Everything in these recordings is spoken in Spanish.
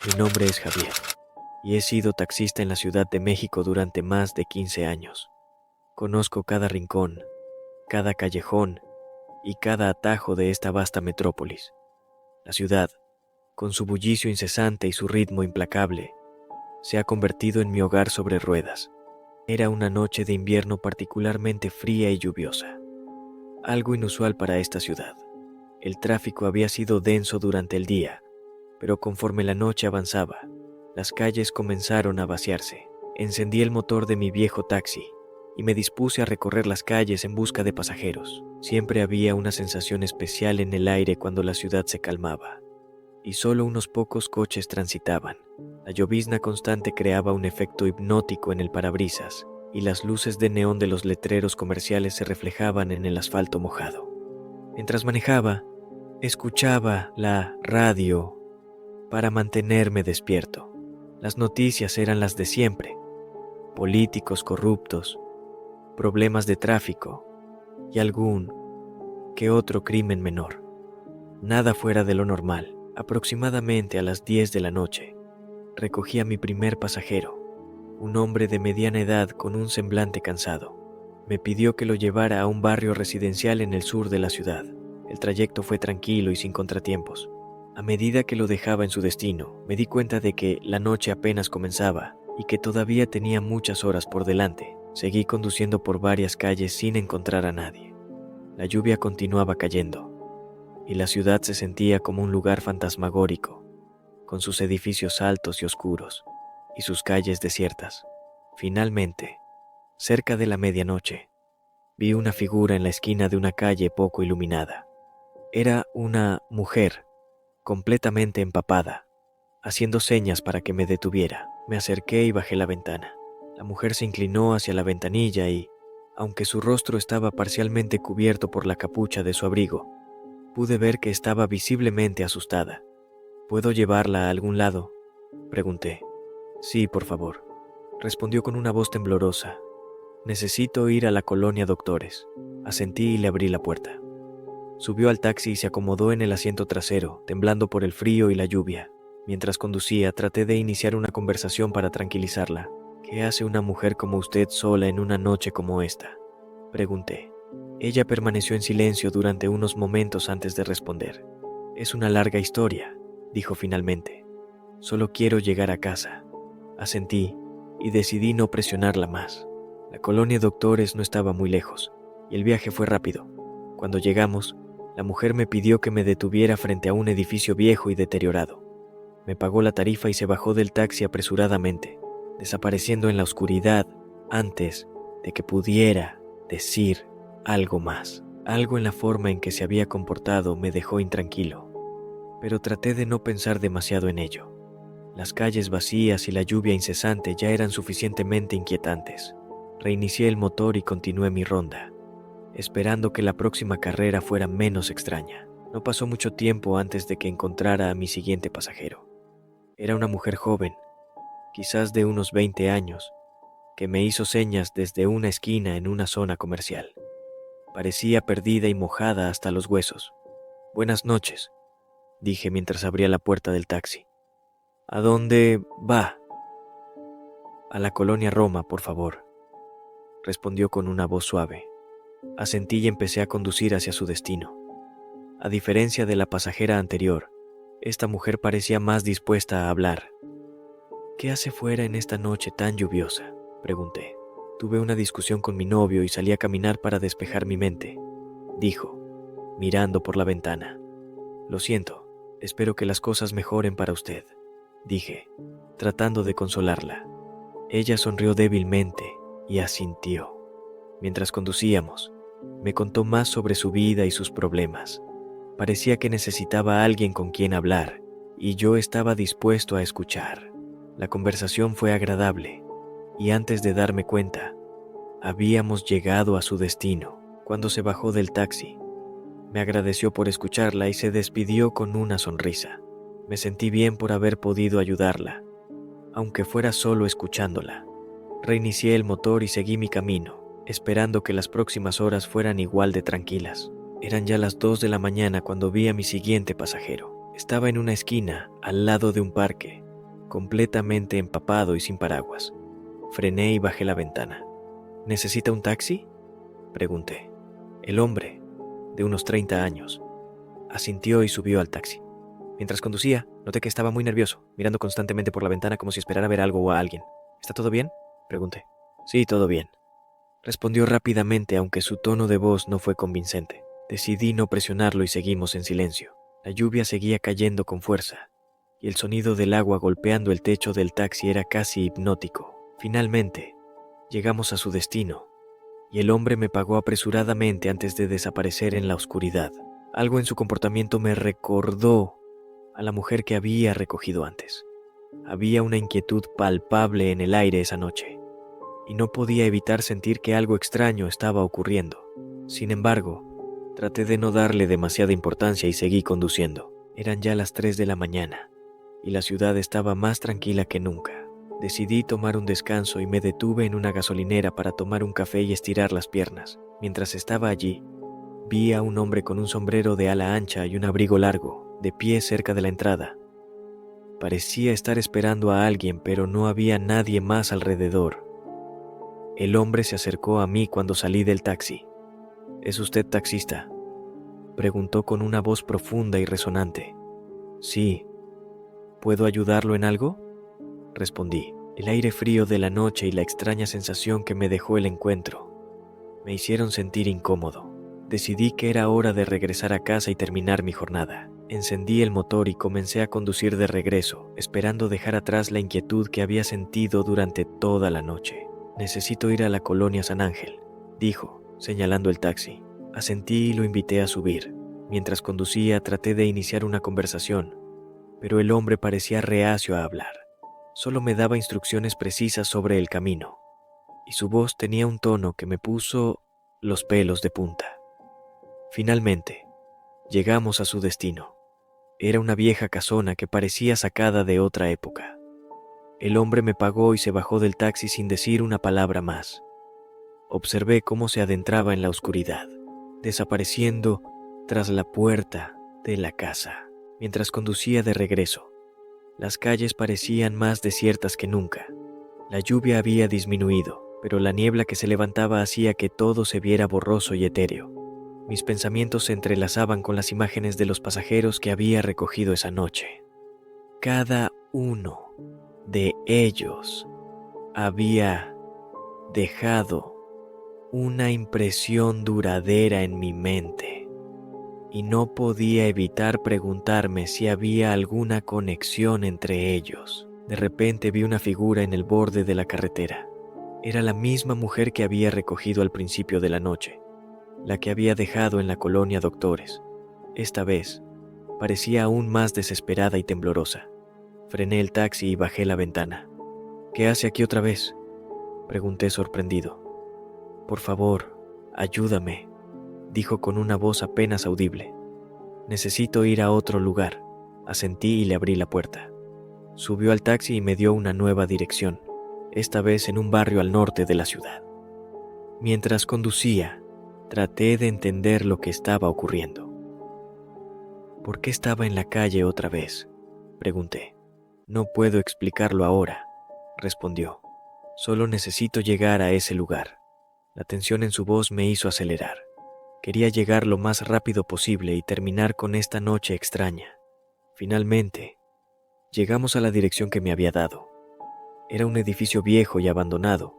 Mi nombre es Javier y he sido taxista en la Ciudad de México durante más de 15 años. Conozco cada rincón, cada callejón y cada atajo de esta vasta metrópolis. La ciudad, con su bullicio incesante y su ritmo implacable, se ha convertido en mi hogar sobre ruedas. Era una noche de invierno particularmente fría y lluviosa, algo inusual para esta ciudad. El tráfico había sido denso durante el día, pero conforme la noche avanzaba, las calles comenzaron a vaciarse. Encendí el motor de mi viejo taxi y me dispuse a recorrer las calles en busca de pasajeros. Siempre había una sensación especial en el aire cuando la ciudad se calmaba y solo unos pocos coches transitaban. La llovizna constante creaba un efecto hipnótico en el parabrisas y las luces de neón de los letreros comerciales se reflejaban en el asfalto mojado. Mientras manejaba, escuchaba la radio para mantenerme despierto. Las noticias eran las de siempre: políticos corruptos, problemas de tráfico y algún que otro crimen menor. Nada fuera de lo normal. Aproximadamente a las 10 de la noche, recogí a mi primer pasajero, un hombre de mediana edad con un semblante cansado. Me pidió que lo llevara a un barrio residencial en el sur de la ciudad. El trayecto fue tranquilo y sin contratiempos. A medida que lo dejaba en su destino, me di cuenta de que la noche apenas comenzaba y que todavía tenía muchas horas por delante. Seguí conduciendo por varias calles sin encontrar a nadie. La lluvia continuaba cayendo y la ciudad se sentía como un lugar fantasmagórico, con sus edificios altos y oscuros y sus calles desiertas. Finalmente, cerca de la medianoche, vi una figura en la esquina de una calle poco iluminada. Era una mujer, completamente empapada, haciendo señas para que me detuviera. Me acerqué y bajé la ventana. La mujer se inclinó hacia la ventanilla y, aunque su rostro estaba parcialmente cubierto por la capucha de su abrigo, pude ver que estaba visiblemente asustada. ¿Puedo llevarla a algún lado?, pregunté. Sí, por favor, respondió con una voz temblorosa. Necesito ir a la colonia Doctores. Asentí y le abrí la puerta. Subió al taxi y se acomodó en el asiento trasero, temblando por el frío y la lluvia. Mientras conducía, traté de iniciar una conversación para tranquilizarla. ¿Qué hace una mujer como usted sola en una noche como esta?, pregunté. Ella permaneció en silencio durante unos momentos antes de responder. Es una larga historia, dijo finalmente. Solo quiero llegar a casa. Asentí y decidí no presionarla más. La colonia Doctores no estaba muy lejos y el viaje fue rápido. Cuando llegamos, la mujer me pidió que me detuviera frente a un edificio viejo y deteriorado. Me pagó la tarifa y se bajó del taxi apresuradamente, desapareciendo en la oscuridad antes de que pudiera decir algo más. Algo en la forma en que se había comportado me dejó intranquilo, pero traté de no pensar demasiado en ello. Las calles vacías y la lluvia incesante ya eran suficientemente inquietantes. Reinicié el motor y continué mi ronda, esperando que la próxima carrera fuera menos extraña. No pasó mucho tiempo antes de que encontrara a mi siguiente pasajero. Era una mujer joven, quizás de unos 20 años, que me hizo señas desde una esquina en una zona comercial. Parecía perdida y mojada hasta los huesos. Buenas noches, dije mientras abría la puerta del taxi. ¿A dónde va? A la colonia Roma, por favor, respondió con una voz suave. Asentí y empecé a conducir hacia su destino. A diferencia de la pasajera anterior, esta mujer parecía más dispuesta a hablar. ¿Qué hace fuera en esta noche tan lluviosa?, pregunté. Tuve una discusión con mi novio y salí a caminar para despejar mi mente, dijo, mirando por la ventana. Lo siento, espero que las cosas mejoren para usted, dije, tratando de consolarla. Ella sonrió débilmente y asintió. Mientras conducíamos, me contó más sobre su vida y sus problemas. Parecía que necesitaba a alguien con quien hablar, y yo estaba dispuesto a escuchar. La conversación fue agradable, y antes de darme cuenta, habíamos llegado a su destino. Cuando se bajó del taxi, me agradeció por escucharla y se despidió con una sonrisa. Me sentí bien por haber podido ayudarla, aunque fuera solo escuchándola. Reinicié el motor y seguí mi camino, esperando que las próximas horas fueran igual de tranquilas. Eran ya las 2 de la mañana cuando vi a mi siguiente pasajero. Estaba en una esquina, al lado de un parque, completamente empapado y sin paraguas. Frené y bajé la ventana. ¿Necesita un taxi?, pregunté. El hombre, de unos 30 años, asintió y subió al taxi. Mientras conducía, noté que estaba muy nervioso, mirando constantemente por la ventana como si esperara ver algo o a alguien. ¿Está todo bien?, pregunté. Sí, todo bien, respondió rápidamente, aunque su tono de voz no fue convincente. Decidí no presionarlo y seguimos en silencio. La lluvia seguía cayendo con fuerza, y el sonido del agua golpeando el techo del taxi era casi hipnótico. Finalmente, llegamos a su destino, y el hombre me pagó apresuradamente antes de desaparecer en la oscuridad. Algo en su comportamiento me recordó a la mujer que había recogido antes. Había una inquietud palpable en el aire esa noche, y no podía evitar sentir que algo extraño estaba ocurriendo. Sin embargo, traté de no darle demasiada importancia y seguí conduciendo. Eran ya las 3 de la mañana, y la ciudad estaba más tranquila que nunca. Decidí tomar un descanso y me detuve en una gasolinera para tomar un café y estirar las piernas. Mientras estaba allí, vi a un hombre con un sombrero de ala ancha y un abrigo largo, de pie cerca de la entrada. Parecía estar esperando a alguien, pero no había nadie más alrededor. El hombre se acercó a mí cuando salí del taxi. ¿Es usted taxista?, preguntó con una voz profunda y resonante. Sí. ¿Puedo ayudarlo en algo?, respondí. El aire frío de la noche y la extraña sensación que me dejó el encuentro me hicieron sentir incómodo. Decidí que era hora de regresar a casa y terminar mi jornada. Encendí el motor y comencé a conducir de regreso, esperando dejar atrás la inquietud que había sentido durante toda la noche. Necesito ir a la colonia San Ángel, dijo, señalando el taxi. Asentí y lo invité a subir. Mientras conducía, traté de iniciar una conversación, pero el hombre parecía reacio a hablar. Solo me daba instrucciones precisas sobre el camino, y su voz tenía un tono que me puso los pelos de punta. Finalmente, llegamos a su destino. Era una vieja casona que parecía sacada de otra época. El hombre me pagó y se bajó del taxi sin decir una palabra más. Observé cómo se adentraba en la oscuridad, desapareciendo tras la puerta de la casa. Mientras conducía de regreso, las calles parecían más desiertas que nunca. La lluvia había disminuido, pero la niebla que se levantaba hacía que todo se viera borroso y etéreo. Mis pensamientos se entrelazaban con las imágenes de los pasajeros que había recogido esa noche. Cada uno de ellos había dejado una impresión duradera en mi mente, y no podía evitar preguntarme si había alguna conexión entre ellos. De repente vi una figura en el borde de la carretera. Era la misma mujer que había recogido al principio de la noche, la que había dejado en la colonia Doctores. Esta vez, parecía aún más desesperada y temblorosa. Frené el taxi y bajé la ventana. ¿Qué hace aquí otra vez?, pregunté sorprendido. Por favor, ayúdame, dijo con una voz apenas audible. Necesito ir a otro lugar. Asentí y le abrí la puerta. Subió al taxi y me dio una nueva dirección, esta vez en un barrio al norte de la ciudad. Mientras conducía, traté de entender lo que estaba ocurriendo. ¿Por qué estaba en la calle otra vez?, pregunté. No puedo explicarlo ahora, respondió. Solo necesito llegar a ese lugar. La tensión en su voz me hizo acelerar. Quería llegar lo más rápido posible y terminar con esta noche extraña. Finalmente, llegamos a la dirección que me había dado. Era un edificio viejo y abandonado,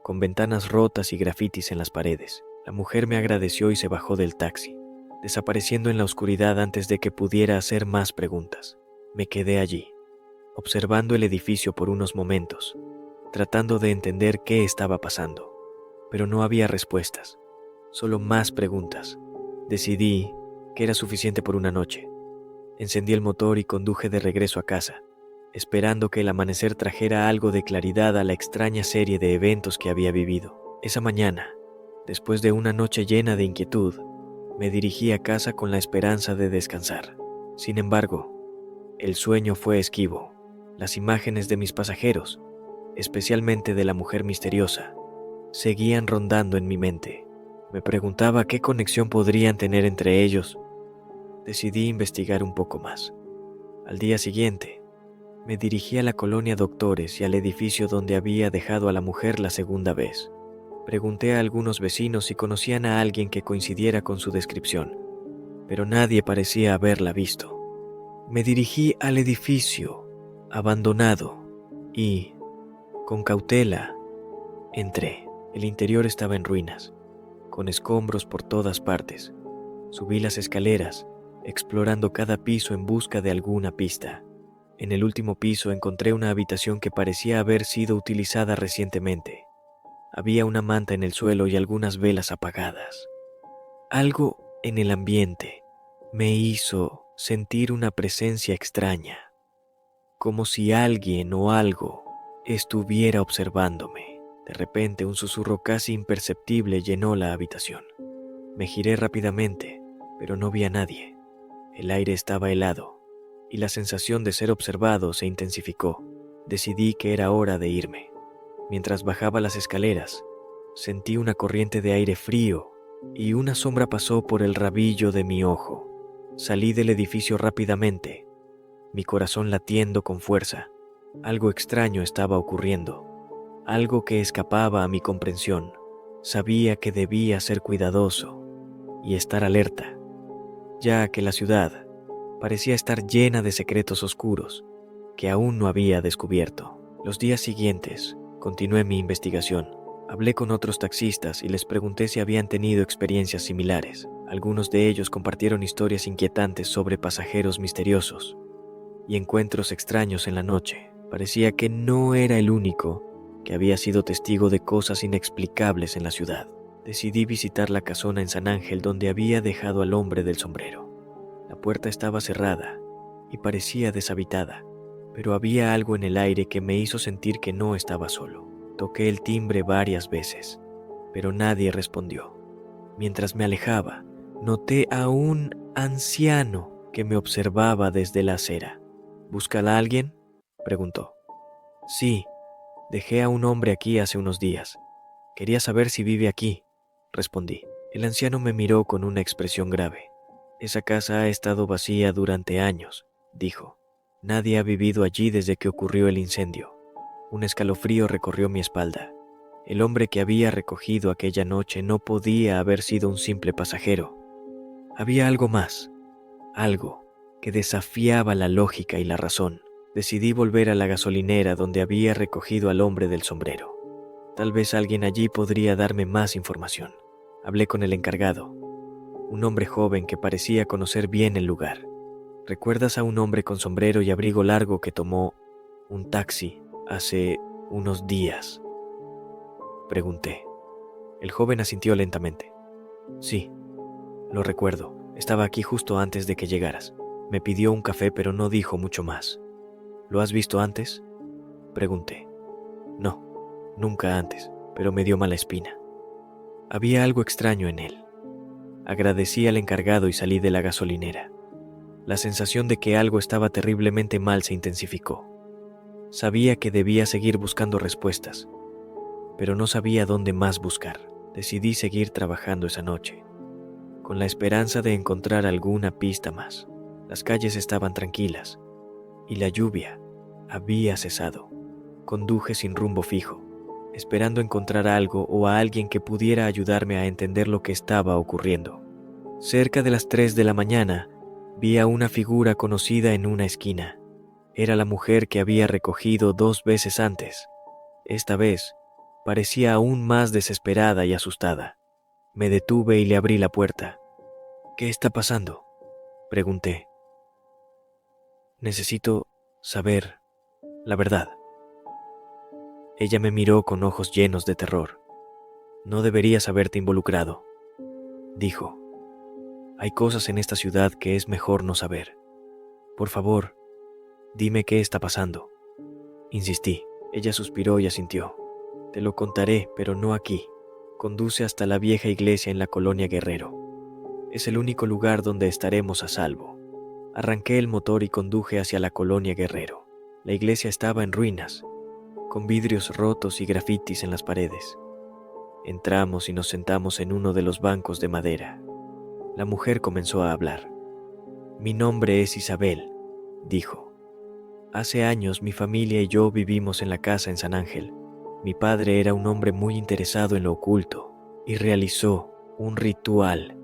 con ventanas rotas y grafitis en las paredes. La mujer me agradeció y se bajó del taxi, desapareciendo en la oscuridad antes de que pudiera hacer más preguntas. Me quedé allí, observando el edificio por unos momentos, tratando de entender qué estaba pasando, pero no había respuestas, solo más preguntas. Decidí que era suficiente por una noche. Encendí el motor y conduje de regreso a casa, esperando que el amanecer trajera algo de claridad a la extraña serie de eventos que había vivido. Esa mañana, después de una noche llena de inquietud, me dirigí a casa con la esperanza de descansar. Sin embargo, el sueño fue esquivo. Las imágenes de mis pasajeros, especialmente de la mujer misteriosa, seguían rondando en mi mente. Me preguntaba qué conexión podrían tener entre ellos. Decidí investigar un poco más. Al día siguiente, Me dirigí a la colonia Doctores y al edificio donde había dejado a la mujer la segunda vez. Pregunté a algunos vecinos si conocían a alguien que coincidiera con su descripción, pero nadie parecía haberla visto. Me dirigí al edificio, abandonado, y, con cautela, entré. El interior estaba en ruinas, con escombros por todas partes. Subí las escaleras, explorando cada piso en busca de alguna pista. En el último piso encontré una habitación que parecía haber sido utilizada recientemente. Había una manta en el suelo y algunas velas apagadas. Algo en el ambiente me hizo sentir una presencia extraña, como si alguien o algo estuviera observándome. De repente, un susurro casi imperceptible llenó la habitación. Me giré rápidamente, pero no vi a nadie. El aire estaba helado y la sensación de ser observado se intensificó. Decidí que era hora de irme. Mientras bajaba las escaleras, sentí una corriente de aire frío y una sombra pasó por el rabillo de mi ojo. Salí del edificio rápidamente, mi corazón latiendo con fuerza. Algo extraño estaba ocurriendo, algo que escapaba a mi comprensión. Sabía que debía ser cuidadoso y estar alerta, ya que la ciudad parecía estar llena de secretos oscuros que aún no había descubierto. Los días siguientes, continué mi investigación. Hablé con otros taxistas y les pregunté si habían tenido experiencias similares. Algunos de ellos compartieron historias inquietantes sobre pasajeros misteriosos y encuentros extraños en la noche. Parecía que no era el único que había sido testigo de cosas inexplicables en la ciudad. Decidí visitar la casona en San Ángel donde había dejado al hombre del sombrero. La puerta estaba cerrada y parecía deshabitada, pero había algo en el aire que me hizo sentir que no estaba solo. Toqué el timbre varias veces, pero nadie respondió. Mientras me alejaba, noté a un anciano que me observaba desde la acera. ¿Busca a alguien?, preguntó. Sí, dejé a un hombre aquí hace unos días. Quería saber si vive aquí, respondí. El anciano me miró con una expresión grave. Esa casa ha estado vacía durante años, dijo. Nadie ha vivido allí desde que ocurrió el incendio. Un escalofrío recorrió mi espalda. El hombre que había recogido aquella noche no podía haber sido un simple pasajero. Había algo más, algo que desafiaba la lógica y la razón. Decidí volver a la gasolinera donde había recogido al hombre del sombrero. Tal vez alguien allí podría darme más información. Hablé con el encargado, un hombre joven que parecía conocer bien el lugar. ¿Recuerdas a un hombre con sombrero y abrigo largo que tomó un taxi hace unos días?, pregunté. El joven asintió lentamente. Sí, lo recuerdo. Estaba aquí justo antes de que llegaras. Me pidió un café, pero no dijo mucho más. ¿Lo has visto antes?, pregunté. No, nunca antes, pero me dio mala espina. Había algo extraño en él. Agradecí al encargado y salí de la gasolinera. La sensación de que algo estaba terriblemente mal se intensificó. Sabía que debía seguir buscando respuestas, pero no sabía dónde más buscar. Decidí seguir trabajando esa noche, con la esperanza de encontrar alguna pista más. Las calles estaban tranquilas y la lluvia había cesado. Conduje sin rumbo fijo, esperando encontrar algo o a alguien que pudiera ayudarme a entender lo que estaba ocurriendo. Cerca de las 3 de la mañana, vi a una figura conocida en una esquina. Era la mujer que había recogido 2 veces antes. Esta vez, parecía aún más desesperada y asustada. Me detuve y le abrí la puerta. ¿Qué está pasando?, pregunté. Necesito saber la verdad. Ella me miró con ojos llenos de terror. No deberías haberte involucrado, dijo. Hay cosas en esta ciudad que es mejor no saber. Por favor, dime qué está pasando. Insistí. Ella suspiró y asintió. Te lo contaré, pero no aquí. Conduce hasta la vieja iglesia en la colonia Guerrero. Es el único lugar donde estaremos a salvo. Arranqué el motor y conduje hacia la colonia Guerrero. La iglesia estaba en ruinas, con vidrios rotos y grafitis en las paredes. Entramos y nos sentamos en uno de los bancos de madera. La mujer comenzó a hablar. Mi nombre es Isabel, dijo. Hace años mi familia y yo vivimos en la casa en San Ángel. Mi padre era un hombre muy interesado en lo oculto y realizó un ritual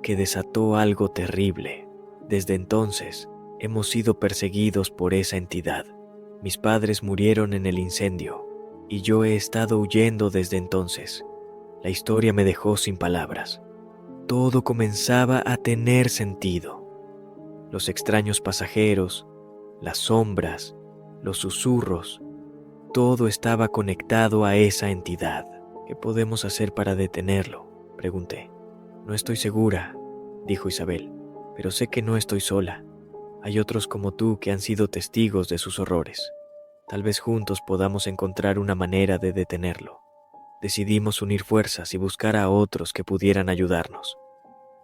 que desató algo terrible. Desde entonces, hemos sido perseguidos por esa entidad. Mis padres murieron en el incendio y yo he estado huyendo desde entonces. La historia me dejó sin palabras. Todo comenzaba a tener sentido. Los extraños pasajeros, las sombras, los susurros, todo estaba conectado a esa entidad. ¿Qué podemos hacer para detenerlo?, pregunté. No estoy segura, dijo Isabel, pero sé que no estoy sola. Hay otros como tú que han sido testigos de sus horrores. Tal vez juntos podamos encontrar una manera de detenerlo. Decidimos unir fuerzas y buscar a otros que pudieran ayudarnos.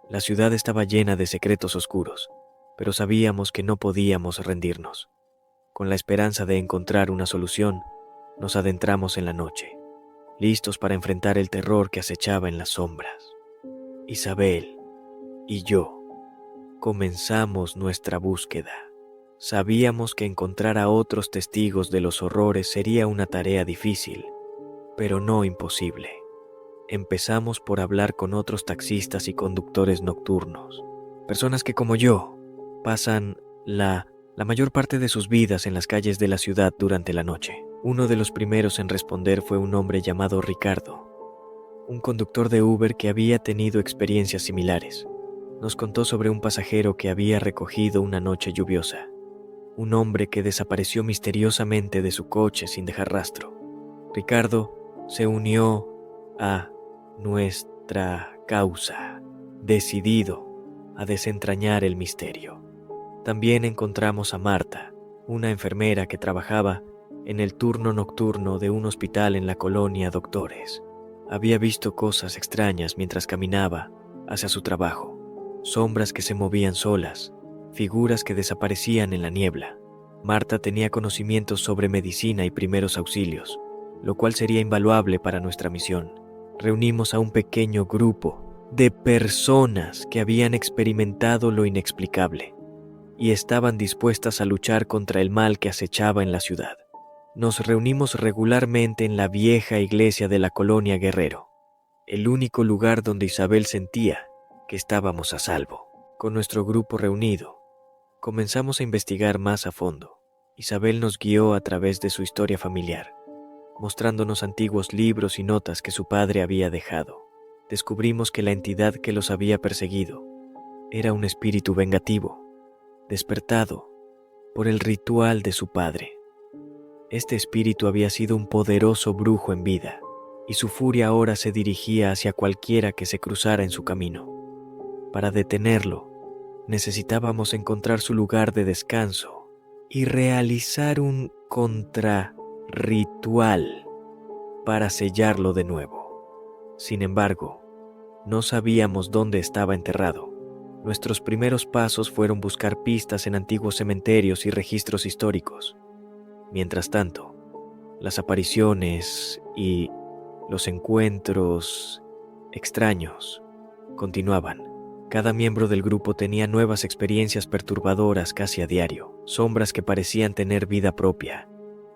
La ciudad estaba llena de secretos oscuros, pero sabíamos que no podíamos rendirnos. Con la esperanza de encontrar una solución, nos adentramos en la noche, listos para enfrentar el terror que acechaba en las sombras. Isabel y yo comenzamos nuestra búsqueda. Sabíamos que encontrar a otros testigos de los horrores sería una tarea difícil, pero no imposible. Empezamos por hablar con otros taxistas y conductores nocturnos, personas que como yo pasan la mayor parte de sus vidas en las calles de la ciudad durante la noche. Uno de los primeros en responder fue un hombre llamado Ricardo, un conductor de Uber que había tenido experiencias similares. Nos contó sobre un pasajero que había recogido una noche lluviosa, un hombre que desapareció misteriosamente de su coche sin dejar rastro. Ricardo se unió a nuestra causa, decidido a desentrañar el misterio. También encontramos a Marta, una enfermera que trabajaba en el turno nocturno de un hospital en la colonia Doctores. Había visto cosas extrañas mientras caminaba hacia su trabajo, sombras que se movían solas, figuras que desaparecían en la niebla. Marta tenía conocimientos sobre medicina y primeros auxilios, lo cual sería invaluable para nuestra misión. Reunimos a un pequeño grupo de personas que habían experimentado lo inexplicable y estaban dispuestas a luchar contra el mal que acechaba en la ciudad. Nos reunimos regularmente en la vieja iglesia de la colonia Guerrero, el único lugar donde Isabel sentía que estábamos a salvo. Con nuestro grupo reunido, comenzamos a investigar más a fondo. Isabel nos guió a través de su historia familiar, mostrándonos antiguos libros y notas que su padre había dejado. Descubrimos que la entidad que los había perseguido era un espíritu vengativo, despertado por el ritual de su padre. Este espíritu había sido un poderoso brujo en vida, y su furia ahora se dirigía hacia cualquiera que se cruzara en su camino. Para detenerlo, necesitábamos encontrar su lugar de descanso y realizar un contrarritual para sellarlo de nuevo. Sin embargo, no sabíamos dónde estaba enterrado. Nuestros primeros pasos fueron buscar pistas en antiguos cementerios y registros históricos. Mientras tanto, las apariciones y los encuentros extraños continuaban. Cada miembro del grupo tenía nuevas experiencias perturbadoras casi a diario, sombras que parecían tener vida propia,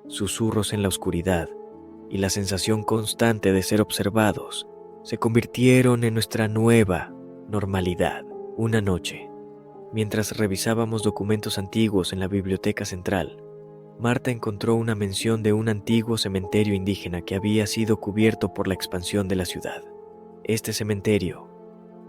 susurros en la oscuridad y la sensación constante de ser observados se convirtieron en nuestra nueva normalidad. Una noche, mientras revisábamos documentos antiguos en la biblioteca central, Marta encontró una mención de un antiguo cementerio indígena que había sido cubierto por la expansión de la ciudad. Este cementerio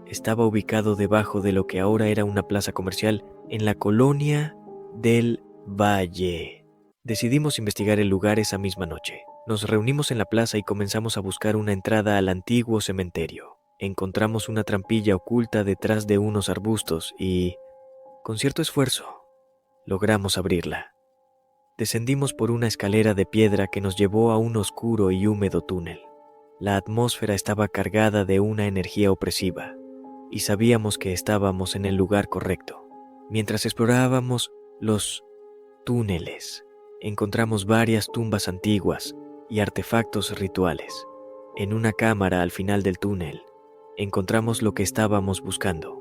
estaba ubicado debajo de lo que ahora era una plaza comercial en la colonia del Valle. Decidimos investigar el lugar esa misma noche. Nos reunimos en la plaza y comenzamos a buscar una entrada al antiguo cementerio. Encontramos una trampilla oculta detrás de unos arbustos y, con cierto esfuerzo, logramos abrirla. Descendimos por una escalera de piedra que nos llevó a un oscuro y húmedo túnel. La atmósfera estaba cargada de una energía opresiva, y sabíamos que estábamos en el lugar correcto. Mientras explorábamos los túneles, encontramos varias tumbas antiguas y artefactos rituales. En una cámara al final del túnel, encontramos lo que estábamos buscando,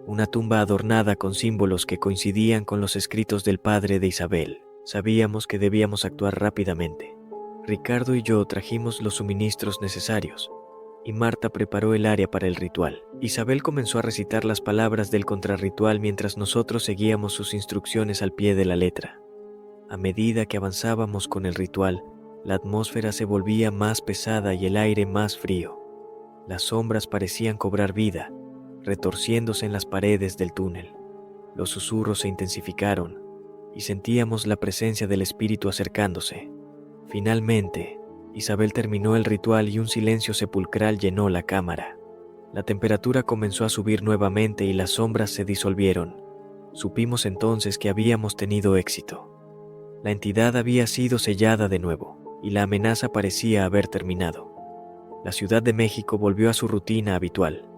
una tumba adornada con símbolos que coincidían con los escritos del padre de Isabel. Sabíamos que debíamos actuar rápidamente. Ricardo y yo trajimos los suministros necesarios, y Marta preparó el área para el ritual. Isabel comenzó a recitar las palabras del contrarritual mientras nosotros seguíamos sus instrucciones al pie de la letra. A medida que avanzábamos con el ritual, la atmósfera se volvía más pesada y el aire más frío. Las sombras parecían cobrar vida, retorciéndose en las paredes del túnel. Los susurros se intensificaron y sentíamos la presencia del espíritu acercándose. Finalmente, Isabel terminó el ritual y un silencio sepulcral llenó la cámara. La temperatura comenzó a subir nuevamente y las sombras se disolvieron. Supimos entonces que habíamos tenido éxito. La entidad había sido sellada de nuevo y la amenaza parecía haber terminado. La Ciudad de México volvió a su rutina habitual,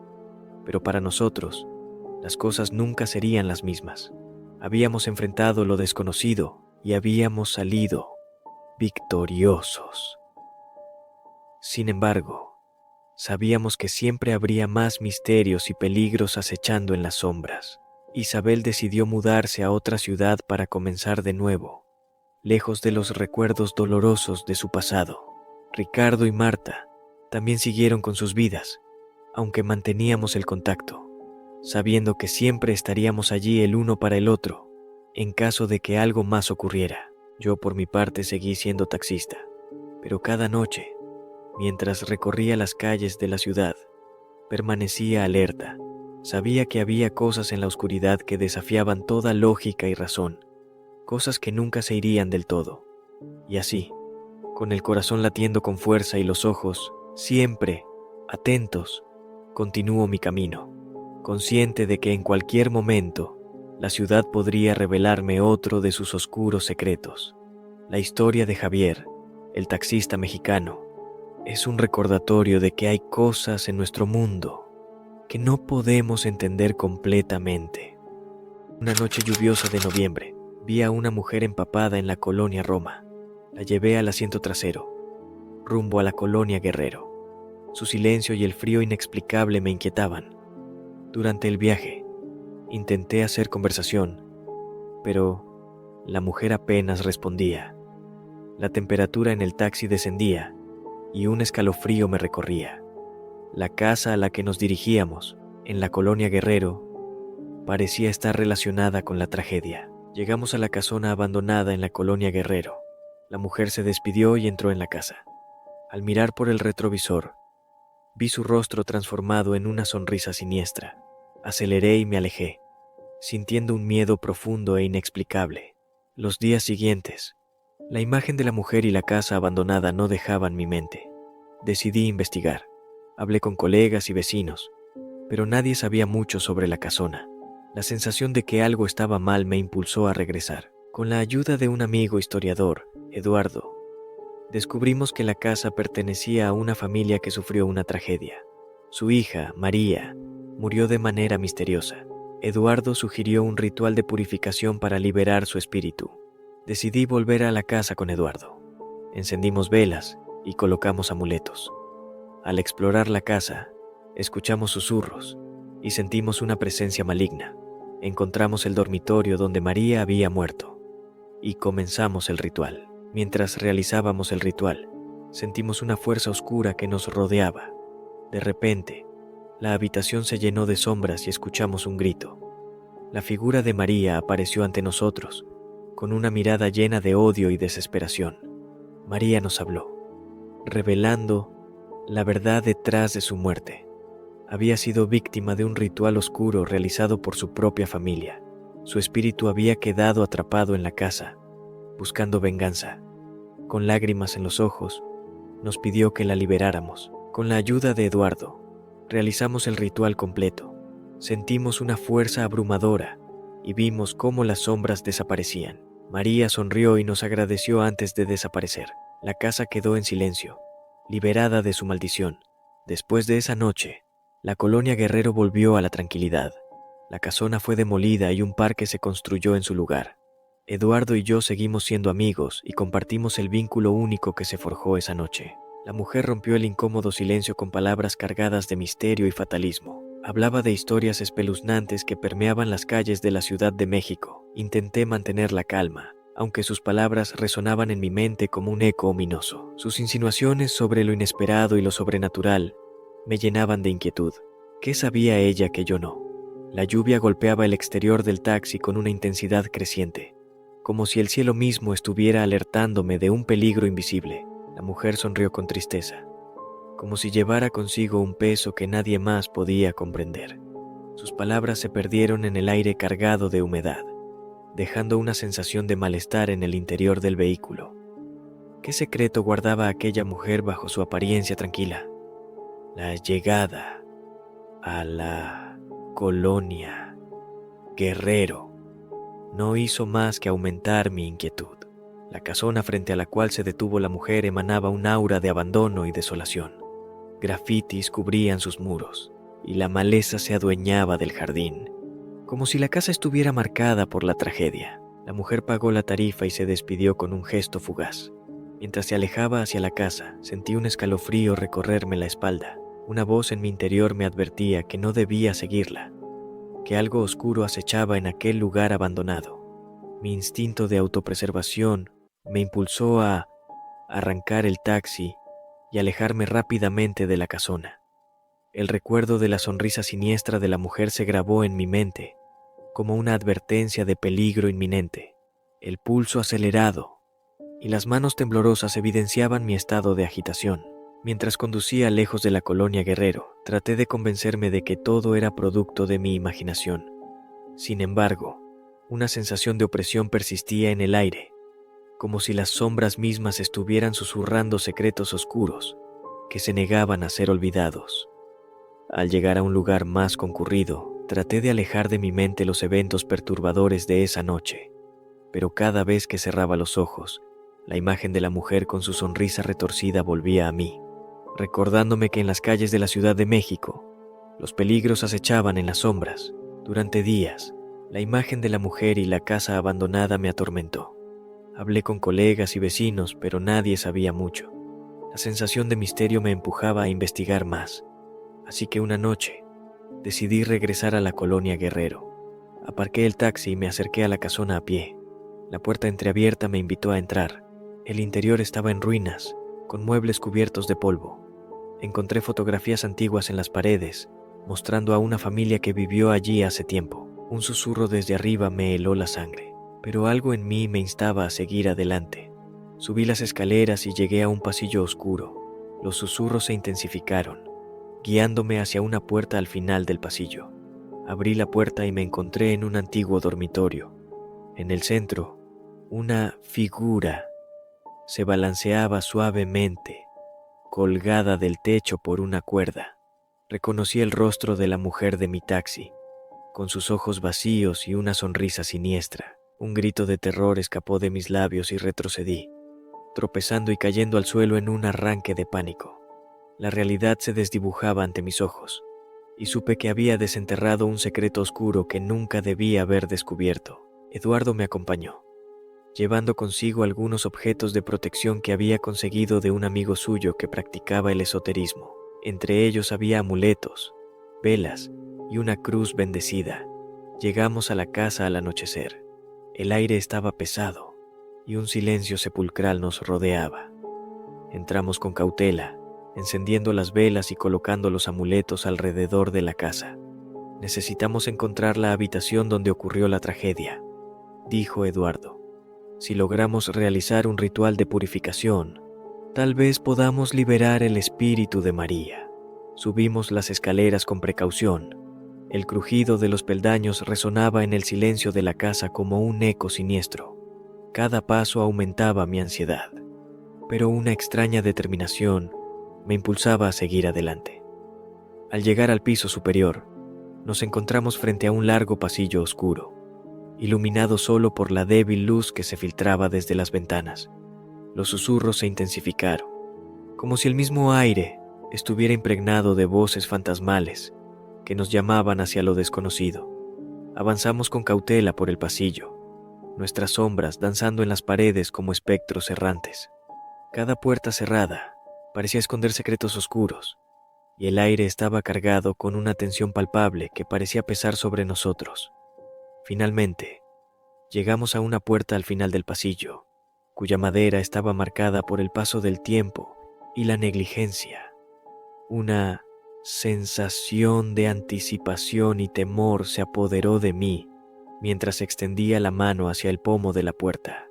pero para nosotros, las cosas nunca serían las mismas. Habíamos enfrentado lo desconocido y habíamos salido victoriosos. Sin embargo, sabíamos que siempre habría más misterios y peligros acechando en las sombras. Isabel decidió mudarse a otra ciudad para comenzar de nuevo, lejos de los recuerdos dolorosos de su pasado. Ricardo y Marta también siguieron con sus vidas, aunque manteníamos el contacto, sabiendo que siempre estaríamos allí el uno para el otro, en caso de que algo más ocurriera. Yo por mi parte seguí siendo taxista, pero cada noche, mientras recorría las calles de la ciudad, permanecía alerta. Sabía que había cosas en la oscuridad que desafiaban toda lógica y razón, cosas que nunca se irían del todo. Y así, con el corazón latiendo con fuerza y los ojos siempre atentos, continúo mi camino, consciente de que en cualquier momento la ciudad podría revelarme otro de sus oscuros secretos. La historia de Javier, el taxista mexicano, es un recordatorio de que hay cosas en nuestro mundo que no podemos entender completamente. Una noche lluviosa de noviembre, vi a una mujer empapada en la colonia Roma. La llevé al asiento trasero, rumbo a la colonia Guerrero. Su silencio y el frío inexplicable me inquietaban. Durante el viaje, intenté hacer conversación, pero la mujer apenas respondía. La temperatura en el taxi descendía y un escalofrío me recorría. La casa a la que nos dirigíamos, en la colonia Guerrero, parecía estar relacionada con la tragedia. Llegamos a la casona abandonada en la colonia Guerrero. La mujer se despidió y entró en la casa. Al mirar por el retrovisor, vi su rostro transformado en una sonrisa siniestra. Aceleré y me alejé, sintiendo un miedo profundo e inexplicable. Los días siguientes, la imagen de la mujer y la casa abandonada no dejaban mi mente. Decidí investigar. Hablé con colegas y vecinos, pero nadie sabía mucho sobre la casona. La sensación de que algo estaba mal me impulsó a regresar. Con la ayuda de un amigo historiador, Eduardo, descubrimos que la casa pertenecía a una familia que sufrió una tragedia. Su hija, María, murió de manera misteriosa. Eduardo sugirió un ritual de purificación para liberar su espíritu. Decidí volver a la casa con Eduardo. Encendimos velas y colocamos amuletos. Al explorar la casa, escuchamos susurros y sentimos una presencia maligna. Encontramos el dormitorio donde María había muerto y comenzamos el ritual. Mientras realizábamos el ritual, sentimos una fuerza oscura que nos rodeaba. De repente, la habitación se llenó de sombras y escuchamos un grito. La figura de María apareció ante nosotros, con una mirada llena de odio y desesperación. María nos habló, revelando la verdad detrás de su muerte. Había sido víctima de un ritual oscuro realizado por su propia familia. Su espíritu había quedado atrapado en la casa, buscando venganza. Con lágrimas en los ojos, nos pidió que la liberáramos. Con la ayuda de Eduardo, realizamos el ritual completo. Sentimos una fuerza abrumadora y vimos cómo las sombras desaparecían. María sonrió y nos agradeció antes de desaparecer. La casa quedó en silencio, liberada de su maldición. Después de esa noche, la colonia Guerrero volvió a la tranquilidad. La casona fue demolida y un parque se construyó en su lugar. Eduardo y yo seguimos siendo amigos y compartimos el vínculo único que se forjó esa noche. La mujer rompió el incómodo silencio con palabras cargadas de misterio y fatalismo. Hablaba de historias espeluznantes que permeaban las calles de la Ciudad de México. Intenté mantener la calma, aunque sus palabras resonaban en mi mente como un eco ominoso. Sus insinuaciones sobre lo inesperado y lo sobrenatural me llenaban de inquietud. ¿Qué sabía ella que yo no? La lluvia golpeaba el exterior del taxi con una intensidad creciente, como si el cielo mismo estuviera alertándome de un peligro invisible. La mujer sonrió con tristeza, como si llevara consigo un peso que nadie más podía comprender. Sus palabras se perdieron en el aire cargado de humedad, dejando una sensación de malestar en el interior del vehículo. ¿Qué secreto guardaba aquella mujer bajo su apariencia tranquila? La llegada a la colonia Guerrero no hizo más que aumentar mi inquietud. La casona frente a la cual se detuvo la mujer emanaba un aura de abandono y desolación. Grafitis cubrían sus muros y la maleza se adueñaba del jardín, como si la casa estuviera marcada por la tragedia. La mujer pagó la tarifa y se despidió con un gesto fugaz. Mientras se alejaba hacia la casa, sentí un escalofrío recorrerme la espalda. Una voz en mi interior me advertía que no debía seguirla, que algo oscuro acechaba en aquel lugar abandonado. Mi instinto de autopreservación me impulsó a arrancar el taxi y alejarme rápidamente de la casona. El recuerdo de la sonrisa siniestra de la mujer se grabó en mi mente como una advertencia de peligro inminente. El pulso acelerado y las manos temblorosas evidenciaban mi estado de agitación. Mientras conducía lejos de la colonia Guerrero, traté de convencerme de que todo era producto de mi imaginación. Sin embargo, una sensación de opresión persistía en el aire, como si las sombras mismas estuvieran susurrando secretos oscuros que se negaban a ser olvidados. Al llegar a un lugar más concurrido, traté de alejar de mi mente los eventos perturbadores de esa noche, pero cada vez que cerraba los ojos, la imagen de la mujer con su sonrisa retorcida volvía a mí, recordándome que en las calles de la Ciudad de México, los peligros acechaban en las sombras. Durante días, la imagen de la mujer y la casa abandonada me atormentó. Hablé con colegas y vecinos, pero nadie sabía mucho. La sensación de misterio me empujaba a investigar más, así que una noche decidí regresar a la colonia Guerrero. Aparqué el taxi y me acerqué a la casona a pie. La puerta entreabierta me invitó a entrar. El interior estaba en ruinas, con muebles cubiertos de polvo. Encontré fotografías antiguas en las paredes, mostrando a una familia que vivió allí hace tiempo. Un susurro desde arriba me heló la sangre, pero algo en mí me instaba a seguir adelante. Subí las escaleras y llegué a un pasillo oscuro. Los susurros se intensificaron, guiándome hacia una puerta al final del pasillo. Abrí la puerta y me encontré en un antiguo dormitorio. En el centro, una figura se balanceaba suavemente, colgada del techo por una cuerda. Reconocí el rostro de la mujer de mi taxi, con sus ojos vacíos y una sonrisa siniestra. Un grito de terror escapó de mis labios y retrocedí, tropezando y cayendo al suelo en un arranque de pánico. La realidad se desdibujaba ante mis ojos, y supe que había desenterrado un secreto oscuro que nunca debía haber descubierto. Eduardo me acompañó, llevando consigo algunos objetos de protección que había conseguido de un amigo suyo que practicaba el esoterismo. Entre ellos había amuletos, velas y una cruz bendecida. Llegamos a la casa al anochecer. El aire estaba pesado y un silencio sepulcral nos rodeaba. Entramos con cautela, encendiendo las velas y colocando los amuletos alrededor de la casa. Necesitamos encontrar la habitación donde ocurrió la tragedia, dijo Eduardo. Si logramos realizar un ritual de purificación, tal vez podamos liberar el espíritu de María. Subimos las escaleras con precaución. El crujido de los peldaños resonaba en el silencio de la casa como un eco siniestro. Cada paso aumentaba mi ansiedad, pero una extraña determinación me impulsaba a seguir adelante. Al llegar al piso superior, nos encontramos frente a un largo pasillo oscuro, iluminado solo por la débil luz que se filtraba desde las ventanas. Los susurros se intensificaron, como si el mismo aire estuviera impregnado de voces fantasmales que nos llamaban hacia lo desconocido. Avanzamos con cautela por el pasillo, nuestras sombras danzando en las paredes como espectros errantes. Cada puerta cerrada parecía esconder secretos oscuros, y el aire estaba cargado con una tensión palpable que parecía pesar sobre nosotros. Finalmente, Llegamos a una puerta al final del pasillo, cuya madera estaba marcada por el paso del tiempo y la negligencia. Una sensación de anticipación y temor se apoderó de mí mientras extendía la mano hacia el pomo de la puerta.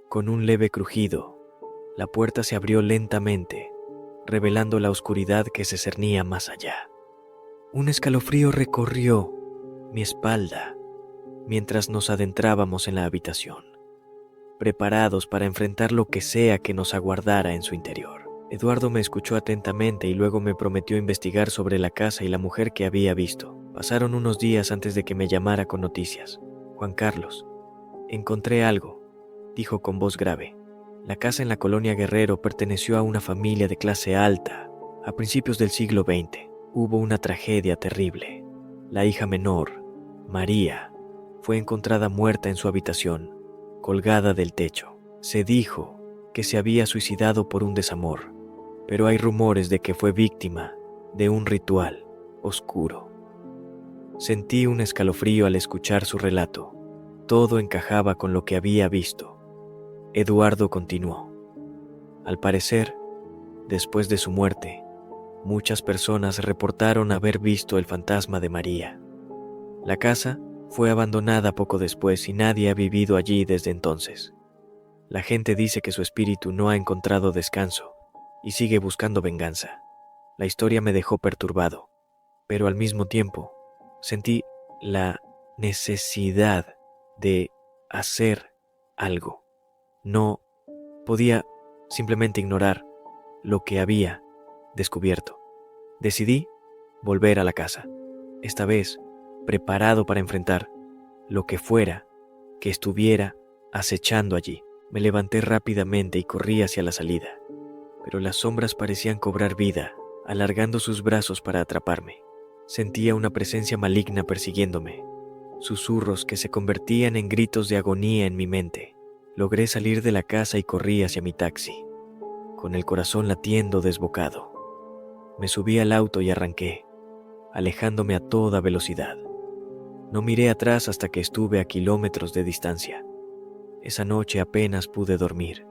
Con un leve crujido, la puerta se abrió lentamente, revelando la oscuridad que se cernía más allá. Un escalofrío recorrió mi espalda mientras nos adentrábamos en la habitación, preparados para enfrentar lo que sea que nos aguardara en su interior. Eduardo me escuchó atentamente y luego me prometió investigar sobre la casa y la mujer que había visto. Pasaron unos días antes de que me llamara con noticias. Juan Carlos, encontré algo, dijo con voz grave. La casa en la colonia Guerrero perteneció a una familia de clase alta. A principios del siglo XX hubo una tragedia terrible. La hija menor, María, fue encontrada muerta en su habitación, colgada del techo. Se dijo que se había suicidado por un desamor, pero hay rumores de que fue víctima de un ritual oscuro. Sentí un escalofrío al escuchar su relato. Todo encajaba con lo que había visto. Eduardo continuó. Al parecer, después de su muerte, muchas personas reportaron haber visto el fantasma de María. La casa fue abandonada poco después y nadie ha vivido allí desde entonces. La gente dice que su espíritu no ha encontrado descanso y sigue buscando venganza. La historia me dejó perturbado, pero al mismo tiempo sentí la necesidad de hacer algo. No podía simplemente ignorar lo que había descubierto. Decidí volver a la casa, esta vez preparado para enfrentar lo que fuera que estuviera acechando allí. Me levanté rápidamente y corrí hacia la salida, pero las sombras parecían cobrar vida, alargando sus brazos para atraparme. Sentía una presencia maligna persiguiéndome, susurros que se convertían en gritos de agonía en mi mente. Logré salir de la casa y corrí hacia mi taxi, con el corazón latiendo desbocado. Me subí al auto y arranqué, alejándome a toda velocidad. No miré atrás hasta que estuve a kilómetros de distancia. Esa noche apenas pude dormir.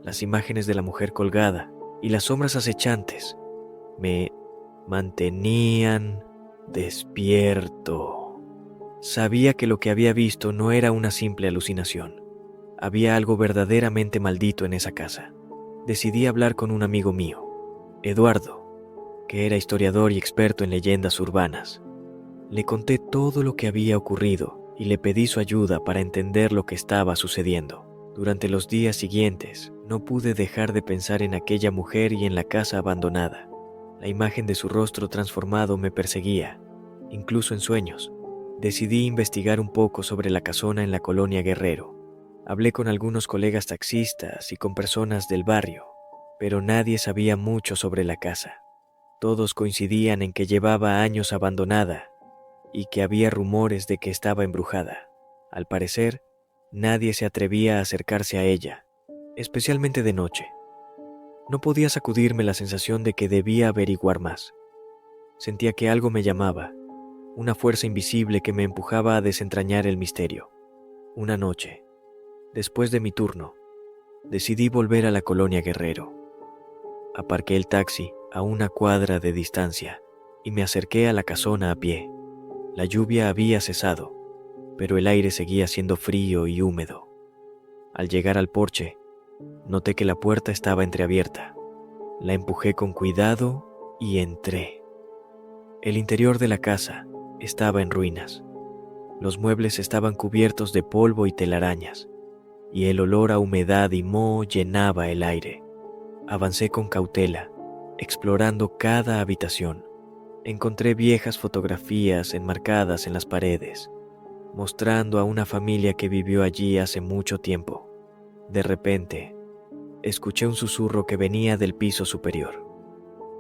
Las imágenes de la mujer colgada y las sombras acechantes me mantenían despierto. Sabía que lo que había visto no era una simple alucinación. Había algo verdaderamente maldito en esa casa. Decidí hablar con un amigo mío, Eduardo, que era historiador y experto en leyendas urbanas. Le conté todo lo que había ocurrido y le pedí su ayuda para entender lo que estaba sucediendo. Durante los días siguientes, no pude dejar de pensar en aquella mujer y en la casa abandonada. La imagen de su rostro transformado me perseguía, incluso en sueños. Decidí investigar un poco sobre la casona en la colonia Guerrero. Hablé con algunos colegas taxistas y con personas del barrio, pero nadie sabía mucho sobre la casa. Todos coincidían en que llevaba años abandonada y que había rumores de que estaba embrujada. Al parecer, nadie se atrevía a acercarse a ella, especialmente de noche. No podía sacudirme la sensación de que debía averiguar más. Sentía que algo me llamaba, una fuerza invisible que me empujaba a desentrañar el misterio. Una noche, después de mi turno, decidí volver a la colonia Guerrero. Aparqué el taxi a una cuadra de distancia y me acerqué a la casona a pie. La lluvia había cesado, pero el aire seguía siendo frío y húmedo. Al llegar al porche, noté que la puerta estaba entreabierta. La empujé con cuidado y entré. El interior de la casa estaba en ruinas. Los muebles estaban cubiertos de polvo y telarañas, y el olor a humedad y moho llenaba el aire. Avancé con cautela, explorando cada habitación. Encontré viejas fotografías enmarcadas en las paredes, mostrando a una familia que vivió allí hace mucho tiempo. De repente, escuché un susurro que venía del piso superior.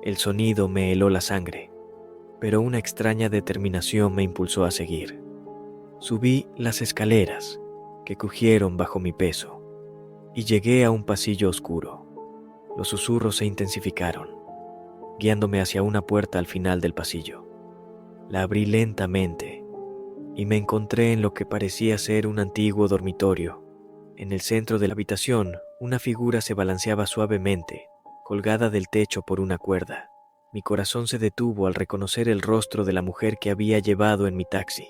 El sonido me heló la sangre, pero una extraña determinación me impulsó a seguir. Subí las escaleras, que crujieron bajo mi peso, y llegué a un pasillo oscuro. Los susurros se intensificaron, guiándome hacia una puerta al final del pasillo. La abrí lentamente y me encontré en lo que parecía ser un antiguo dormitorio. En el centro de la habitación, una figura se balanceaba suavemente, colgada del techo por una cuerda. Mi corazón se detuvo al reconocer el rostro de la mujer que había llevado en mi taxi.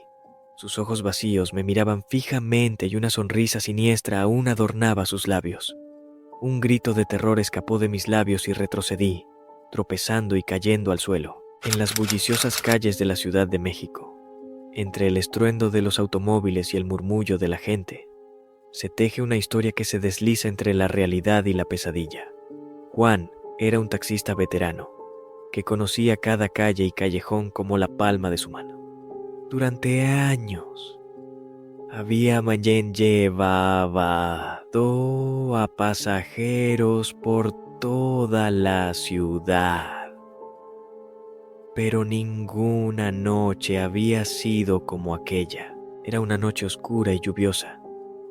Sus ojos vacíos me miraban fijamente y una sonrisa siniestra aún adornaba sus labios. Un grito de terror escapó de mis labios y retrocedí, tropezando y cayendo al suelo, en las bulliciosas calles de la Ciudad de México. Entre el estruendo de los automóviles y el murmullo de la gente, se teje una historia que se desliza entre la realidad y la pesadilla. Juan era un taxista veterano, que conocía cada calle y callejón como la palma de su mano. Durante años, había llevado a pasajeros por toda la ciudad, pero ninguna noche había sido como aquella. Era una noche oscura y lluviosa,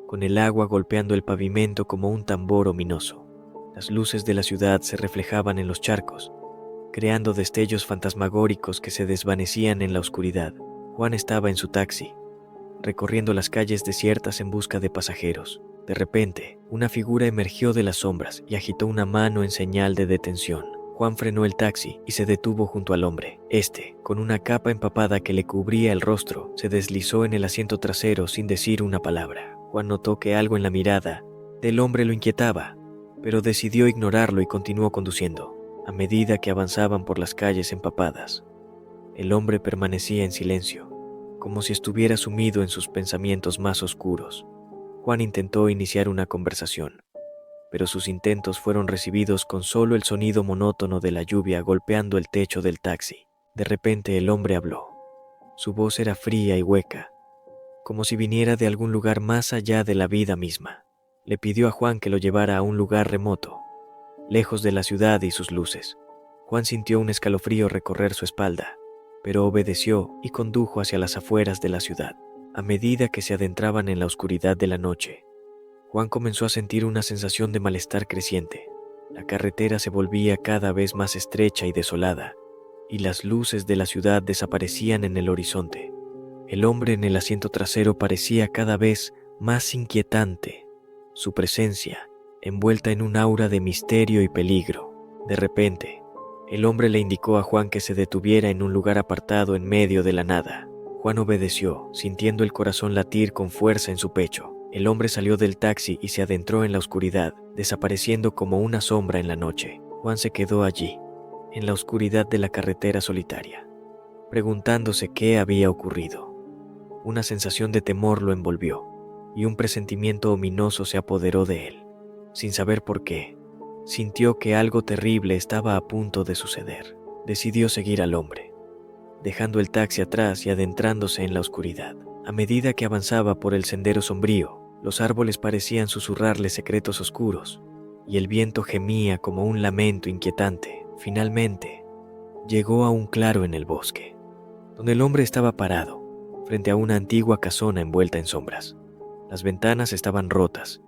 con el agua golpeando el pavimento como un tambor ominoso. Las luces de la ciudad se reflejaban en los charcos, creando destellos fantasmagóricos que se desvanecían en la oscuridad. Juan estaba en su taxi, recorriendo las calles desiertas en busca de pasajeros. De repente, una figura emergió de las sombras y agitó una mano en señal de detención. Juan frenó el taxi y se detuvo junto al hombre. Este, con una capa empapada que le cubría el rostro, se deslizó en el asiento trasero sin decir una palabra. Juan notó que algo en la mirada del hombre lo inquietaba, pero decidió ignorarlo y continuó conduciendo. A medida que avanzaban por las calles empapadas, el hombre permanecía en silencio, como si estuviera sumido en sus pensamientos más oscuros. Juan intentó iniciar una conversación, pero sus intentos fueron recibidos con solo el sonido monótono de la lluvia golpeando el techo del taxi. De repente el hombre habló. Su voz era fría y hueca, como si viniera de algún lugar más allá de la vida misma. Le pidió a Juan que lo llevara a un lugar remoto, lejos de la ciudad y sus luces. Juan sintió un escalofrío recorrer su espalda, pero obedeció y condujo hacia las afueras de la ciudad. A medida que se adentraban en la oscuridad de la noche, Juan comenzó a sentir una sensación de malestar creciente. La carretera se volvía cada vez más estrecha y desolada, y las luces de la ciudad desaparecían en el horizonte. El hombre en el asiento trasero parecía cada vez más inquietante, su presencia envuelta en un aura de misterio y peligro. De repente, el hombre le indicó a Juan que se detuviera en un lugar apartado en medio de la nada. Juan obedeció, sintiendo el corazón latir con fuerza en su pecho. El hombre salió del taxi y se adentró en la oscuridad, desapareciendo como una sombra en la noche. Juan se quedó allí, en la oscuridad de la carretera solitaria, preguntándose qué había ocurrido. Una sensación de temor lo envolvió, y un presentimiento ominoso se apoderó de él. Sin saber por qué, sintió que algo terrible estaba a punto de suceder. Decidió seguir al hombre, dejando el taxi atrás y adentrándose en la oscuridad. A medida que avanzaba por el sendero sombrío, los árboles parecían susurrarle secretos oscuros, y el viento gemía como un lamento inquietante. Finalmente, llegó a un claro en el bosque, donde el hombre estaba parado, frente a una antigua casona envuelta en sombras. Las ventanas estaban rotas,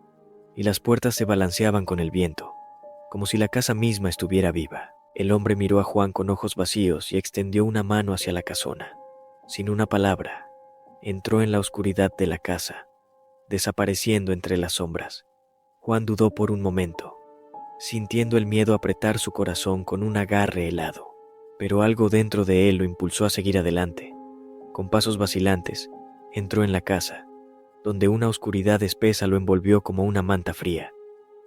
y las puertas se balanceaban con el viento, como si la casa misma estuviera viva. El hombre miró a Juan con ojos vacíos y extendió una mano hacia la casona. Sin una palabra, entró en la oscuridad de la casa, desapareciendo entre las sombras. Juan dudó por un momento, sintiendo el miedo apretar su corazón con un agarre helado, pero algo dentro de él lo impulsó a seguir adelante. Con pasos vacilantes, entró en la casa, donde una oscuridad espesa lo envolvió como una manta fría.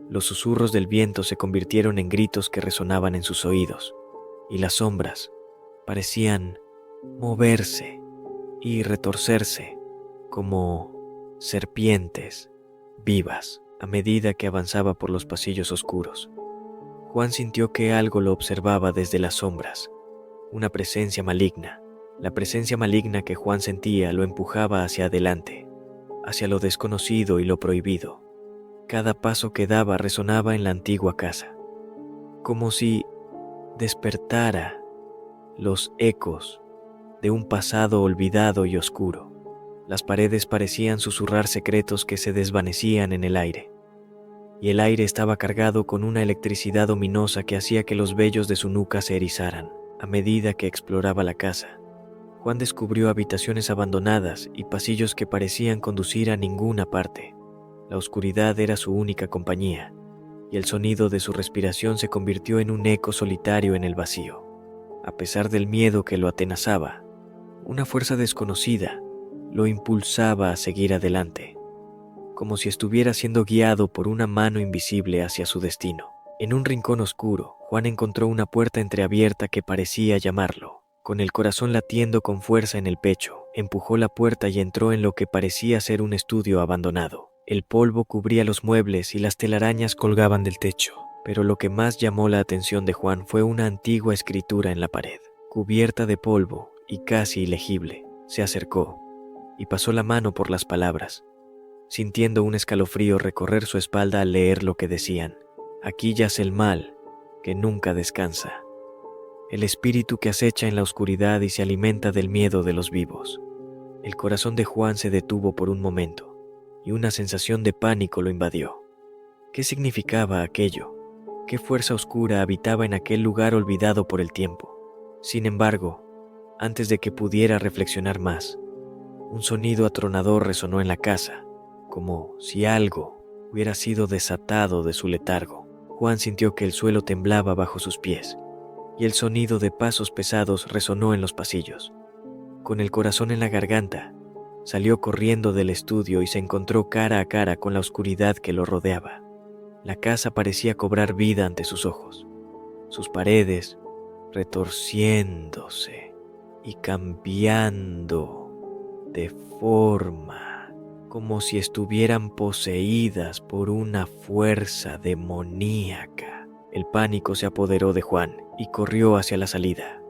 Los susurros del viento se convirtieron en gritos que resonaban en sus oídos, y las sombras parecían moverse y retorcerse como serpientes vivas a medida que avanzaba por los pasillos oscuros. Juan sintió que algo lo observaba desde las sombras, una presencia maligna. La presencia maligna que Juan sentía lo empujaba hacia adelante, hacia lo desconocido y lo prohibido. Cada paso que daba resonaba en la antigua casa, como si despertara los ecos de un pasado olvidado y oscuro. Las paredes parecían susurrar secretos que se desvanecían en el aire, y el aire estaba cargado con una electricidad ominosa que hacía que los vellos de su nuca se erizaran. A medida que exploraba la casa, Juan descubrió habitaciones abandonadas y pasillos que parecían conducir a ninguna parte. La oscuridad era su única compañía, y el sonido de su respiración se convirtió en un eco solitario en el vacío. A pesar del miedo que lo atenazaba, una fuerza desconocida lo impulsaba a seguir adelante, como si estuviera siendo guiado por una mano invisible hacia su destino. En un rincón oscuro, Juan encontró una puerta entreabierta que parecía llamarlo. Con el corazón latiendo con fuerza en el pecho, empujó la puerta y entró en lo que parecía ser un estudio abandonado. El polvo cubría los muebles y las telarañas colgaban del techo, pero lo que más llamó la atención de Juan fue una antigua escritura en la pared, cubierta de polvo y casi ilegible. Se acercó y pasó la mano por las palabras, sintiendo un escalofrío recorrer su espalda al leer lo que decían. Aquí yace el mal, que nunca descansa, el espíritu que acecha en la oscuridad y se alimenta del miedo de los vivos. El corazón de Juan se detuvo por un momento, y una sensación de pánico lo invadió. ¿Qué significaba aquello? ¿Qué fuerza oscura habitaba en aquel lugar olvidado por el tiempo? Sin embargo, antes de que pudiera reflexionar más, un sonido atronador resonó en la casa, como si algo hubiera sido desatado de su letargo. Juan sintió que el suelo temblaba bajo sus pies, y el sonido de pasos pesados resonó en los pasillos. Con el corazón en la garganta, salió corriendo del estudio y se encontró cara a cara con la oscuridad que lo rodeaba. La casa parecía cobrar vida ante sus ojos, sus paredes retorciéndose y cambiando de forma, como si estuvieran poseídas por una fuerza demoníaca. El pánico se apoderó de Juan y corrió hacia la salida,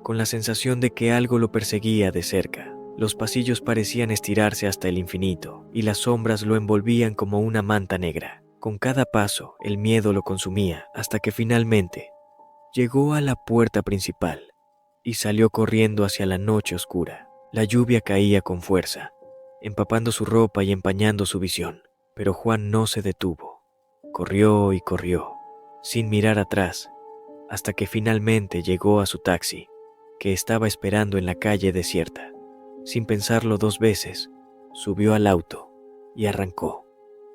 con la sensación de que algo lo perseguía de cerca. Los pasillos parecían estirarse hasta el infinito, y las sombras lo envolvían como una manta negra. Con cada paso, el miedo lo consumía, hasta que finalmente llegó a la puerta principal y salió corriendo hacia la noche oscura. La lluvia caía con fuerza, empapando su ropa y empañando su visión, pero Juan no se detuvo. Corrió y corrió, sin mirar atrás, hasta que finalmente llegó a su taxi, que estaba esperando en la calle desierta. Sin pensarlo dos veces, subió al auto y arrancó,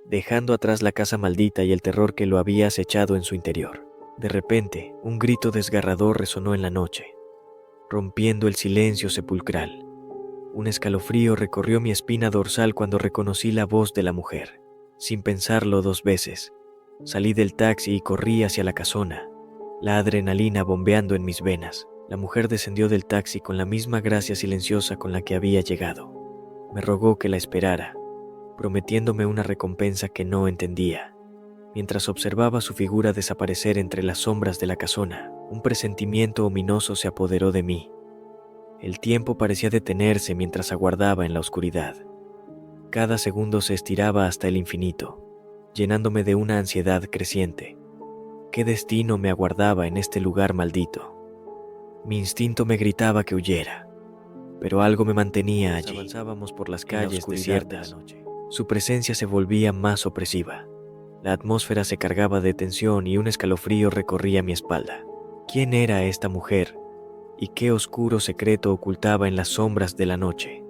dejando atrás la casa maldita y el terror que lo había acechado en su interior. De repente, un grito desgarrador resonó en la noche, rompiendo el silencio sepulcral. Un escalofrío recorrió mi espina dorsal cuando reconocí la voz de la mujer. Sin pensarlo dos veces, salí del taxi y corrí hacia la casona, la adrenalina bombeando en mis venas. La mujer descendió del taxi con la misma gracia silenciosa con la que había llegado. Me rogó que la esperara, prometiéndome una recompensa que no entendía. Mientras observaba su figura desaparecer entre las sombras de la casona, un presentimiento ominoso se apoderó de mí. El tiempo parecía detenerse mientras aguardaba en la oscuridad. Cada segundo se estiraba hasta el infinito, llenándome de una ansiedad creciente. ¿Qué destino me aguardaba en este lugar maldito? Mi instinto me gritaba que huyera, pero algo me mantenía allí. Avanzábamos por las calles desiertas. Su presencia se volvía más opresiva. La atmósfera se cargaba de tensión y un escalofrío recorría mi espalda. ¿Quién era esta mujer? ¿Y qué oscuro secreto ocultaba en las sombras de la noche?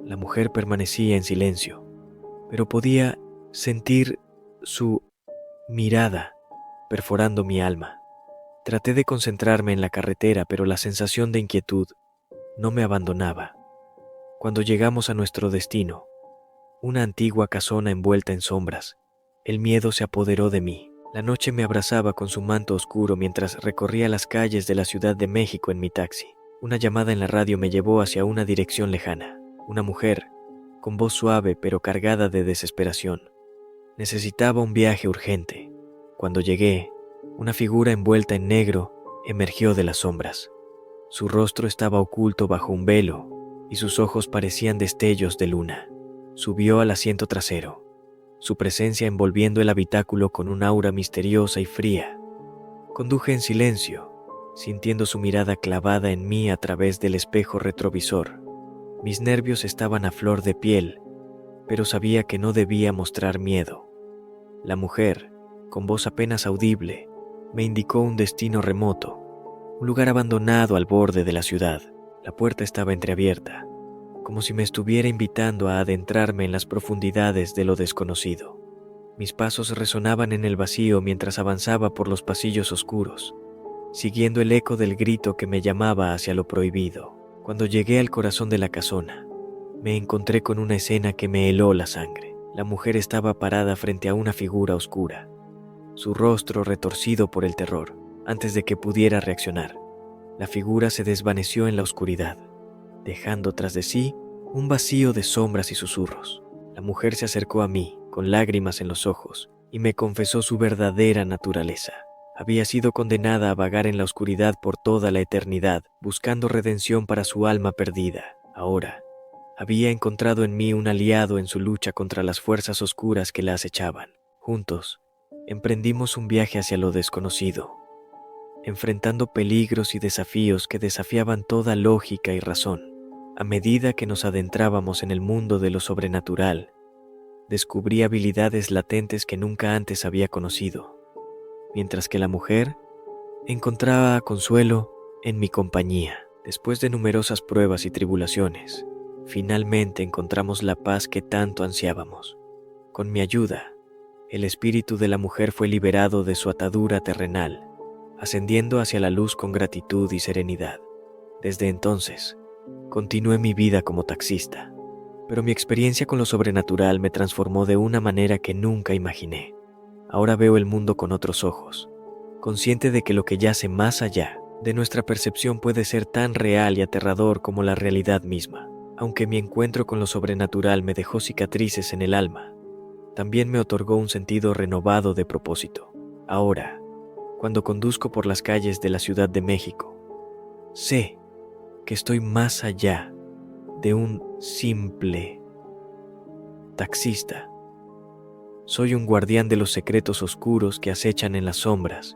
La mujer permanecía en silencio, pero podía sentir su mirada perforando mi alma. Traté de concentrarme en la carretera, pero la sensación de inquietud no me abandonaba. Cuando llegamos a nuestro destino, una antigua casona envuelta en sombras, el miedo se apoderó de mí. La noche me abrazaba con su manto oscuro mientras recorría las calles de la Ciudad de México en mi taxi. Una llamada en la radio me llevó hacia una dirección lejana. Una mujer, con voz suave pero cargada de desesperación, necesitaba un viaje urgente. Cuando llegué, una figura envuelta en negro emergió de las sombras. Su rostro estaba oculto bajo un velo y sus ojos parecían destellos de luna. Subió al asiento trasero, su presencia envolviendo el habitáculo con un aura misteriosa y fría. Conduje en silencio, sintiendo su mirada clavada en mí a través del espejo retrovisor. Mis nervios estaban a flor de piel, pero sabía que no debía mostrar miedo. La mujer, con voz apenas audible, me indicó un destino remoto, un lugar abandonado al borde de la ciudad. La puerta estaba entreabierta, como si me estuviera invitando a adentrarme en las profundidades de lo desconocido. Mis pasos resonaban en el vacío mientras avanzaba por los pasillos oscuros, siguiendo el eco del grito que me llamaba hacia lo prohibido. Cuando llegué al corazón de la casona, me encontré con una escena que me heló la sangre. La mujer estaba parada frente a una figura oscura, su rostro retorcido por el terror. Antes de que pudiera reaccionar, la figura se desvaneció en la oscuridad, dejando tras de sí un vacío de sombras y susurros. La mujer se acercó a mí, con lágrimas en los ojos, y me confesó su verdadera naturaleza. Había sido condenada a vagar en la oscuridad por toda la eternidad, buscando redención para su alma perdida. Ahora, había encontrado en mí un aliado en su lucha contra las fuerzas oscuras que la acechaban. Juntos, emprendimos un viaje hacia lo desconocido, enfrentando peligros y desafíos que desafiaban toda lógica y razón. A medida que nos adentrábamos en el mundo de lo sobrenatural, descubrí habilidades latentes que nunca antes había conocido, mientras que la mujer encontraba consuelo en mi compañía. Después de numerosas pruebas y tribulaciones, finalmente encontramos la paz que tanto ansiábamos. Con mi ayuda, el espíritu de la mujer fue liberado de su atadura terrenal, ascendiendo hacia la luz con gratitud y serenidad. Desde entonces, continué mi vida como taxista, pero mi experiencia con lo sobrenatural me transformó de una manera que nunca imaginé. Ahora veo el mundo con otros ojos, consciente de que lo que yace más allá de nuestra percepción puede ser tan real y aterrador como la realidad misma. Aunque mi encuentro con lo sobrenatural me dejó cicatrices en el alma, también me otorgó un sentido renovado de propósito. Ahora, cuando conduzco por las calles de la Ciudad de México, sé que estoy más allá de un simple taxista. Soy un guardián de los secretos oscuros que acechan en las sombras,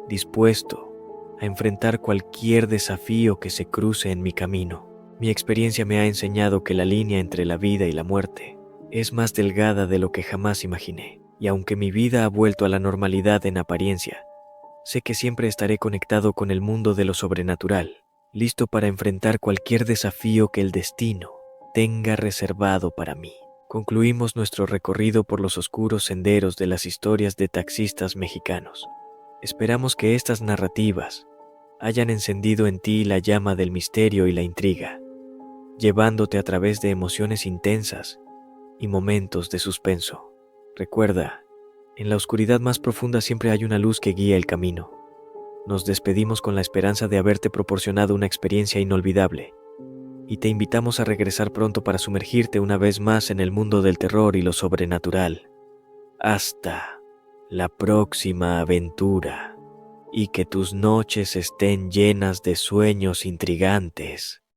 dispuesto a enfrentar cualquier desafío que se cruce en mi camino. Mi experiencia me ha enseñado que la línea entre la vida y la muerte es más delgada de lo que jamás imaginé, y aunque mi vida ha vuelto a la normalidad en apariencia, sé que siempre estaré conectado con el mundo de lo sobrenatural, listo para enfrentar cualquier desafío que el destino tenga reservado para mí. Concluimos nuestro recorrido por los oscuros senderos de las historias de taxistas mexicanos. Esperamos que estas narrativas hayan encendido en ti la llama del misterio y la intriga, llevándote a través de emociones intensas y momentos de suspenso. Recuerda, en la oscuridad más profunda siempre hay una luz que guía el camino. Nos despedimos con la esperanza de haberte proporcionado una experiencia inolvidable, y te invitamos a regresar pronto para sumergirte una vez más en el mundo del terror y lo sobrenatural. Hasta la próxima aventura, y que tus noches estén llenas de sueños intrigantes.